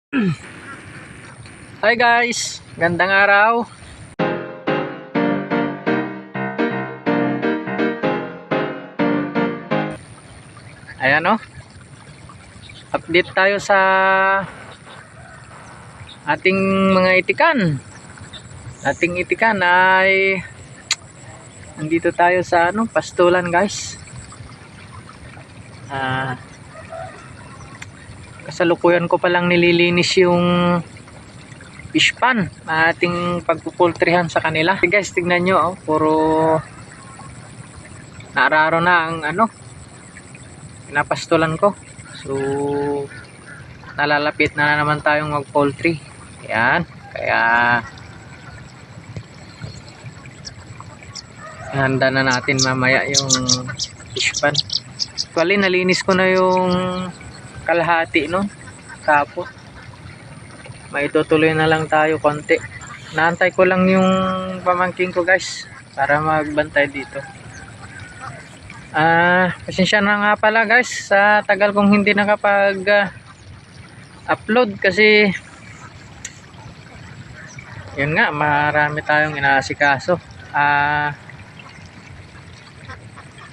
Hi guys, gandang araw. Ayan o, update tayo sa ating mga itikan. Ating itikan ay nandito tayo sa pastulan guys. Kasalukuyan ko palang nililinis yung fish pan na ating pagpupultrihan sa kanila. Guys, tignan nyo, puro naararo na ang pinapastulan ko. So nalalapit na naman tayong mag poultry. Ayan, kaya handa na natin mamaya yung fish pan. Actually nalinis ko na yung kalahati nun kapon. Maitutuloy na lang tayo konti. Naantay ko lang yung pamangking ko guys para magbantay dito. Pasensya na nga pala guys sa tagal kong hindi nakapag upload kasi yun nga, marami tayong inaasikaso.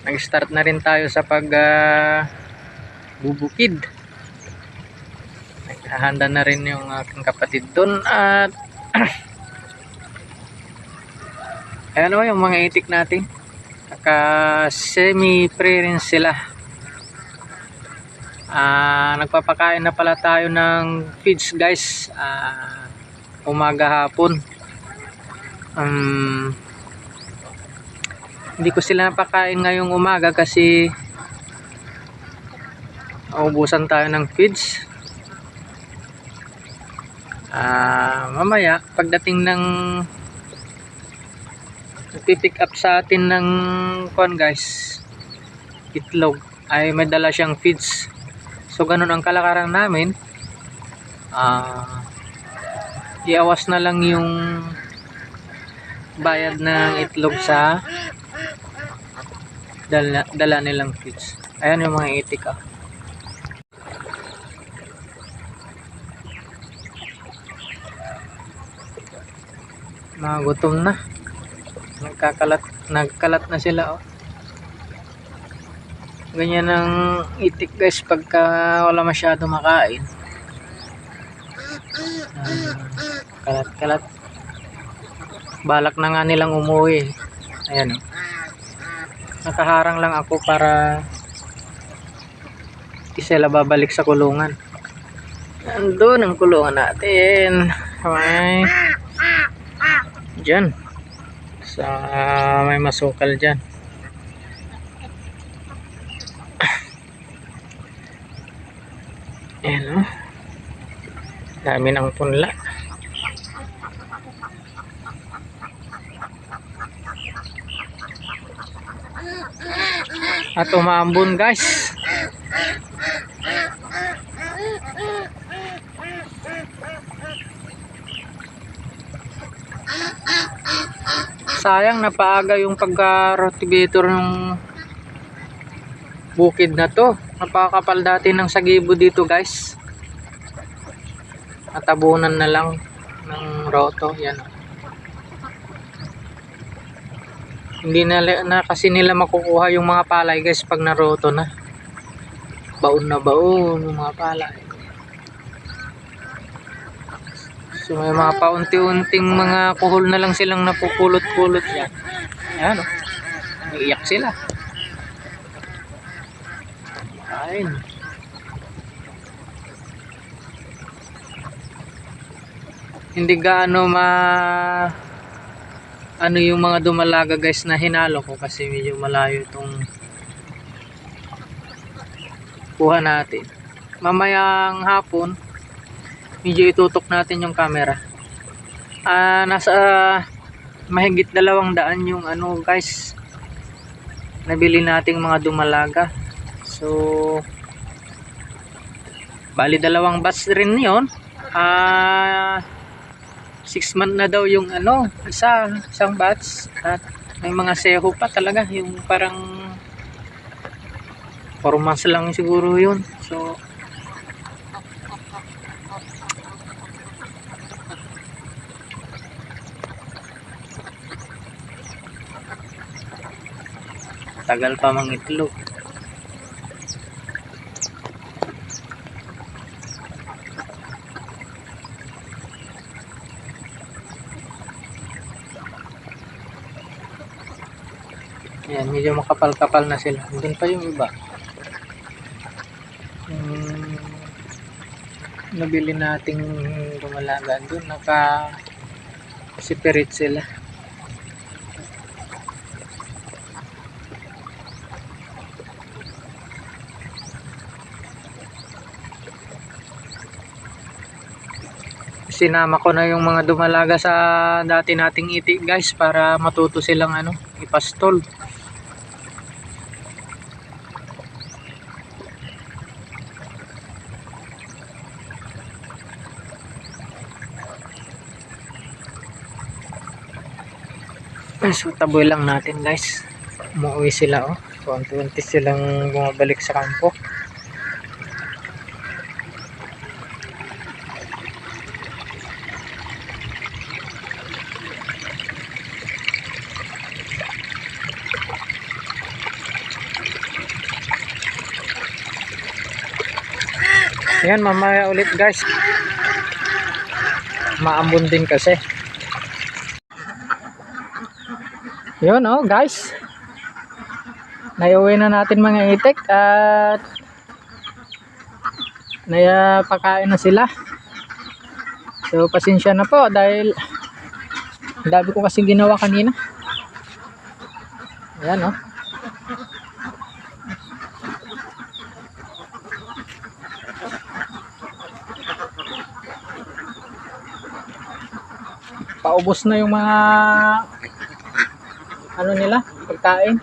Nag-start na rin tayo sa pag bubukid. Naghahanda na rin yung aking kapatid doon at ayan o yung mga itik natin. Naka semi-pre rin sila. Nagpapakain na pala tayo ng feeds guys, umaga hapon. Hindi ko sila napakain ngayong umaga kasi naubusan tayo ng feeds. Mamaya pagdating ng pipick up sa atin ng kuan guys, itlog, ay may dala siyang feeds. So ganun ang kalakaran namin. Iawas na lang yung bayad ng itlog sa dala nilang feeds. Ayan yung mga itik mga gutom na, nagkalat na sila ganyan ang itik guys pagka wala masyado makain. Kalat balak na nga nilang umuwi. Ayan nakaharang lang ako para sila babalik sa kulungan. Andun ang kulungan natin, okay. Diyan sa may masukal dyan. Ayan dami ng punla. At umaambon guys. Sayang napaaga yung pagka-rotivator ng bukid na to. Napakapal dati ng sagibo dito guys. Natabunan na lang ng roto. Yan. Hindi na kasi nila makukuha yung mga palay guys pag naroto na. Baon na baon yung mga palay. So may mga paunti-unting mga kuhol na lang silang napupulot-pulot yan. Ayan naiiyak sila. Ayun. Hindi gaano yung mga dumalaga guys na hinalo ko kasi medyo malayo itong kuha natin. Mamayang hapon medyo itutok natin yung camera. Nasa mahigit 200 yung guys nabili nating mga dumalaga. So bali 2 batch rin yun. 6 month na daw yung isang batch at may mga seho pa talaga yung parang 4 months lang siguro yun. So Tagal pa mangitlog. Ayan, medyo makapal-kapal na sila. Doon pa yung iba. Nabili nating dumalaga doon, naka-separate sila. Sinama ko na yung mga dumalaga sa dati nating itik guys, para matuto silang ipastol. So taboy lang natin guys. Umuwi sila Konti-unti silang bumabalik sa kampo. Yan, mamaya ulit guys. Maambon din kasi. Yun guys. Naiuwi na natin mga itik at pakain na sila. So pasensya na po dahil dami ko kasi ginawa kanina. Ayan paubos na yung mga nila, pagkain.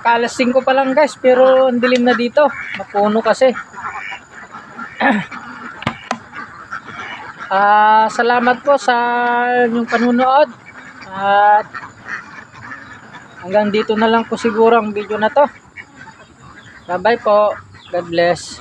Kaka-alas 5 pa lang guys, pero ang dilim na dito. Mapuno kasi. Salamat po sa inyong panunood. At hanggang dito na lang po siguro ang video na to. Bye bye po. God bless.